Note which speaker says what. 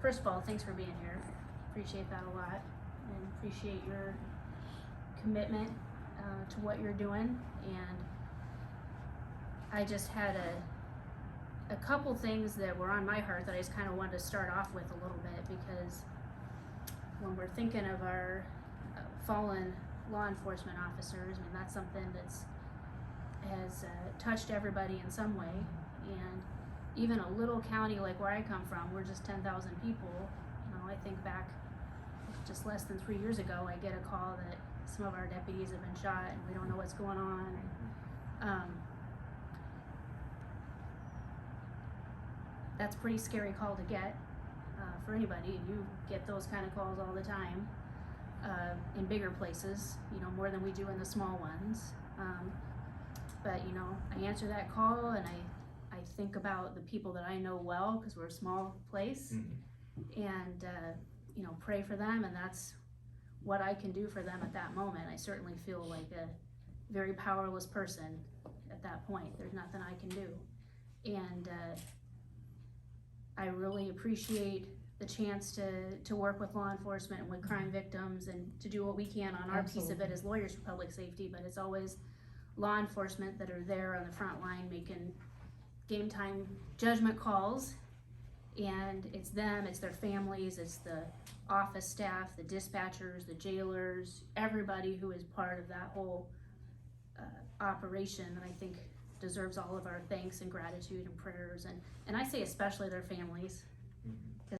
Speaker 1: first of all, thanks for being here. Appreciate that a lot, and appreciate your commitment to what you're doing. And I just had a couple things that were on my heart that I just kind of wanted to start off with a little bit, because when we're thinking of our fallen law enforcement officers, I mean, that's something has touched everybody in some way. And even a little county like where I come from, we're just 10,000 people. You know, I think back just less than 3 years ago, I get a call that some of our deputies have been shot and we don't know what's going on. That's a pretty scary call to get for anybody. You get those kind of calls all the time in bigger places, you know, more than we do in the small ones. But you know, I answer that call and I think about the people that I know well, because we're a small place, and you know, pray for them, and that's what I can do for them at that moment. I certainly feel like a very powerless person at that point. There's nothing I can do. And I really appreciate the chance to work with law enforcement and with crime victims and to do what we can on our piece of it as lawyers for public safety, but it's always law enforcement that are there on the front line making game time judgment calls. And it's them, it's their families, it's the office staff, the dispatchers, the jailers, everybody who is part of that whole operation that I think deserves all of our thanks and gratitude and prayers. And I say especially their families.